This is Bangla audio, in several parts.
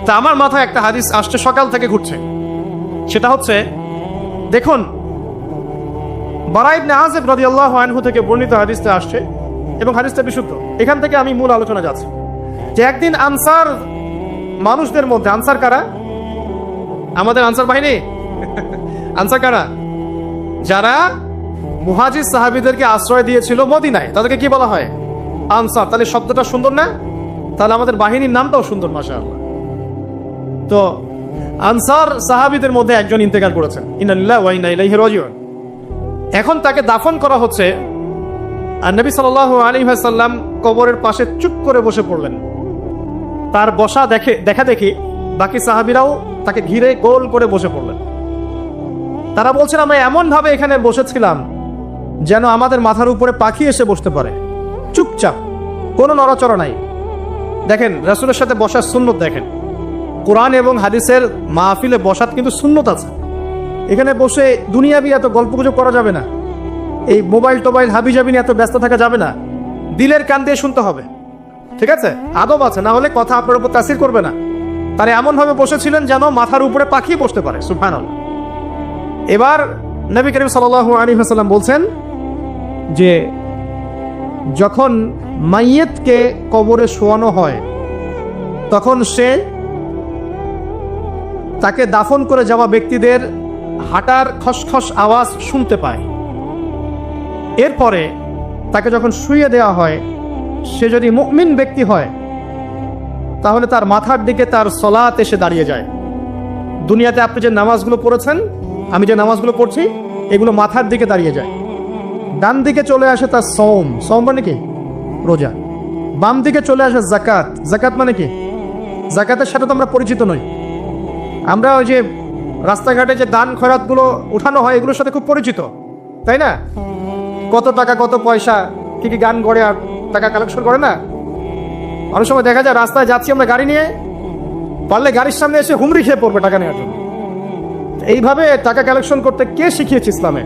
তা আমার মাথায় একটা হাদিস আসছে, সকাল থেকে ঘুরছে। সেটা হচ্ছে, দেখুন, বারা ইবনে আযিব রাদিয়াল্লাহু আনহু থেকে বর্ণিত হাদিসটা আসছে এবং হাদিসটা বিশুদ্ধ। এখান থেকে আমি মূল আলোচনা যাচ্ছি যে একদিন আনসার মানুষদের মধ্যে, আনসার কারা? আমাদের আনসার বাহিনী। আনসার কারা? যারা মুহাজির সাহাবীদেরকে আশ্রয় দিয়েছিল মদিনায়, তাদেরকে কি বলা হয়? আনসার। তাহলে শব্দটা সুন্দর না? তাহলে আমাদের বাহিনীর নামটাও সুন্দর, মাশাআল্লাহ। তো আনসার সাহাবীদের মধ্যে একজন ইন্তেকাল করেছেন, ইন্না লিল্লাহি ওয়া ইন্না ইলাইহি রাজিউন। এখন তাকে দাফন করা হচ্ছে, আর নবী সাল্লাল্লাহু আলাইহি ওয়াসাল্লাম কবরের পাশে চুপ করে বসে পড়লেন। তার বসা দেখা দেখি বাকি সাহাবীরাও তাকে ঘিরে গোল করে বসে পড়লেন। তারা বলছেন, আমরা এমন ভাবে এখানে বসেছিলাম যেন আমাদের মাথার উপরে পাখি এসে বসতে পারে, চুপচাপ, কোনো নড়াচড়া নাই। দেখেন, রাসূলের সাথে বসার সুন্নত দেখেন। কোরআন এবং হাদিসের মাহফিলে বসার কিন্তু সুন্নত আছে। এখানে বসে দুনিয়াবি এত গল্পগুজব করা যাবে না, এই মোবাইল টোবাইল হাবিজাবি নিয়ে এত ব্যস্ত থাকা যাবে না, দিলের কান দিয়ে শুনতে হবে, ঠিক আছে? আদব আছে, না হলে কথা আপনার উপর তাসির করবে না। তারা এমনভাবে বসেছিলেন যেন মাথার উপরে পাখি বসতে পারে, সুবহানাল্লাহ। এবার নবী করিম সাল্লাল্লাহু আলাইহি ওয়াসাল্লাম বলছেন যে যখন মাইয়েতকে কবরে শোয়ানো হয় তখন সে তাকে দাফন করে যাওয়া ব্যক্তিদের হাঁটার খসখস আওয়াজ শুনতে পায়। এরপরে তাকে যখন শুইয়ে দেওয়া হয়, সে যদি মুমিন ব্যক্তি হয় তাহলে তার মাথার দিকে তার সলাত এসে দাঁড়িয়ে যায়। দুনিয়াতে আপনি যে নামাজগুলো পড়েছেন, আমি যে নামাজগুলো পড়ছি, এগুলো মাথার দিকে দাঁড়িয়ে যায়। ডান দিকে চলে আসে তার সওম, সওম মানে কি? রোজা। বাম দিকে চলে আসে যাকাত, যাকাত মানে কি? যাকাতের সাথে তো আমরা পরিচিত নই। আমরা ওই যে রাস্তাঘাটে যে দান খয়রাতগুলো উঠানো হয়, এগুলোর সাথে খুব পরিচিত, তাই না? কত টাকা, কত পয়সা, কি কি গান গড়ে আর টাকা কালেকশন করে না? অনেক সময় দেখা যায় রাস্তায় যাচ্ছি আমরা গাড়ি নিয়ে, পারলে গাড়ির সামনে এসে হুমড়ি খেয়ে পড়বে টাকা নেওয়ার জন্য। এইভাবে টাকা কালেকশন করতে কে শিখিয়েছে ইসলামে?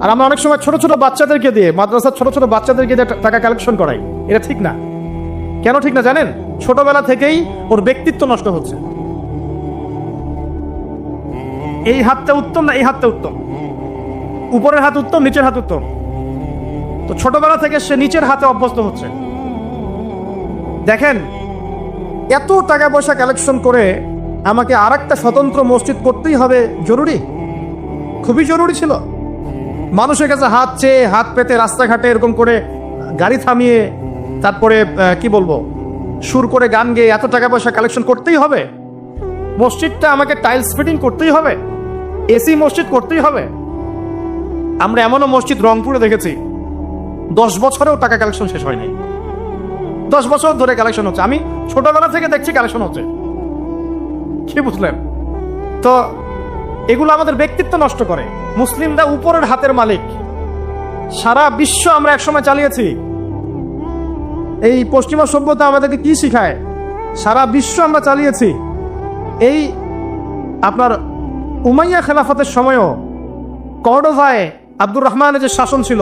আর আমরা অনেক সময় ছোট ছোট বাচ্চাদেরকে দিয়ে, মাদ্রাসার ছোট ছোট বাচ্চাদেরকে দিয়ে টাকা কালেকশন করাই। এটা ঠিক না। কেন ঠিক না জানেন? ছোটবেলা থেকেই ওর ব্যক্তিত্ব নষ্ট হচ্ছে। এই হাতটা উত্তম না এই হাতটা উত্তম? উপরের হাত উত্তম, নিচের হাত উত্তম? তো ছোটবেলা থেকে সে নিচের হাতে অভ্যস্ত হচ্ছে। দেখেন, এত টাকা পয়সা কালেকশন করে আমাকে আর একটা স্বতন্ত্র মসজিদ করতেই হবে জরুরি? খুবই জরুরি ছিল। মানুষের কাছে হাত চেয়ে, হাত পেতে রাস্তাঘাটে এরকম করে গাড়ি থামিয়ে, তারপরে কি বলবো, সুর করে গান গেয়ে এত টাকা পয়সা কালেকশন করতেই হবে? মসজিদটা আমাকে টাইলস ফিটিং করতেই হবে? এসি মসজিদ করতেই হবে? আমরা এমনও মসজিদ রংপুরে দেখেছি 10 বছরেও টাকা কালেকশন শেষ হয়নি। 10 বছর ধরে কালেকশন হচ্ছে। আমি ছোটবেলা থেকে দেখছি কালেকশন হচ্ছে। কি বুঝলেন? তো এগুলো আমাদের ব্যক্তিত্ব নষ্ট করে। মুসলিমরা উপরের হাতের মালিক। সারা বিশ্ব আমরা একসময় চালিয়েছি। এই পশ্চিমা সভ্যতা আমাদেরকে কি শিখায়? সারা বিশ্ব আমরা চালিয়েছি। এই আপনার উমাইয়া খেলাফতের সময়ও কর্ডোভায় আব্দুর রহমানের যে শাসন ছিল,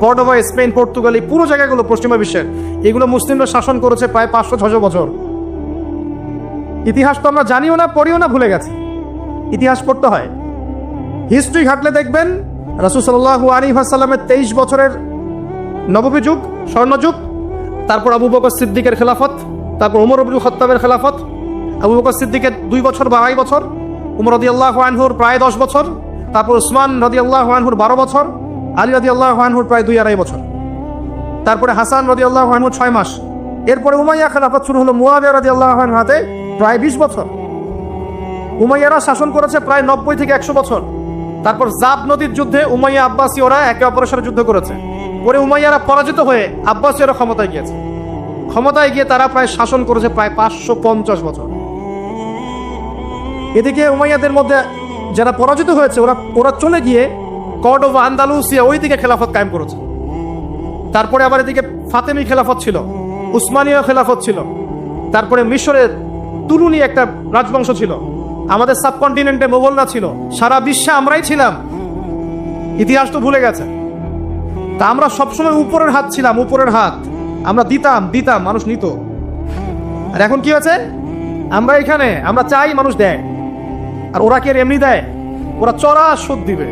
কর্ডোভায়, স্পেন, পর্তুগাল, এই পুরো জায়গাগুলো পশ্চিমা বিশ্বের, এগুলো মুসলিমরা শাসন করেছে প্রায় 500-600 বছর। ইতিহাস তো আমরা জানিও না, পড়িও না, ভুলে গেছি। ইতিহাস পড়তে হয়। হিস্ট্রি ঘাটলে দেখবেন রাসূল সাল্লাল্লাহু আলাইহি ওয়াসাল্লামের 23 বছরের নববী যুগ, স্বর্ণযুগ, তারপর আবু বকর সিদ্দিকের খেলাফত, তারপর ওমর ইবনে খাত্তাবের খেলাফত, আবু বকর সিদ্দিকের 2 বছর বা 2.5 বছর, উমর রাদিয়াল্লাহু আনহুর প্রায় 10 বছর, তারপর উসমান রাদিয়াল্লাহু আনহুর 12 বছর, আলী রাদিয়াল্লাহু আনহুর প্রায় 2-2.5 বছর, তারপরে হাসান রাদিয়াল্লাহু আনহুর 6 মাস। এরপরে উমাইয়া খেলাফত শুরু হলো মুয়াবিয়া রাদিয়াল্লাহু আনহু হাতে, প্রায় 20 বছর। উমাইয়ারা শাসন করেছে প্রায় 90 থেকে 100 বছর। তারপর জাব নদীর যুদ্ধে উমাইয়া আব্বাসী ওরা একে অপরের সাথে যুদ্ধ করেছে। পরে উমাইয়ারা পরাজিত হয়ে আব্বাসীরা ক্ষমতায় গিয়েছে। ক্ষমতায় গিয়ে তারা প্রায় শাসন করেছে প্রায় 550 বছর। এদিকে উমাইয়াদের মধ্যে যারা পরাজিত হয়েছে ওরা চলে গিয়ে কর্ডোবা, আন্দালুসিয়া, ওই দিকে খেলাফত কায়েম করেছে। তারপরে আবার এদিকে ফাতেমি খেলাফত ছিল, উসমানীয় খেলাফত ছিল, তারপরে মিশরের তুলুনি একটা রাজবংশ ছিল, আমাদের সাবকন্টিনেন্টে মোগলরা ছিল, সারা বিশ্বে আমরাই ছিলাম। ইতিহাস তো ভুলে গেছে। তা আমরা সবসময় উপরের হাত ছিলাম, উপরের হাত আমরা দিতাম, মানুষ নিত। আর এখন কি হয়েছে? আমরা এখানে আমরা চাই মানুষ দেয়, আর ওরা কি আর এমনি দেয়? ওরা চড়া সুদ দিবে,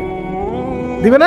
দিবে না?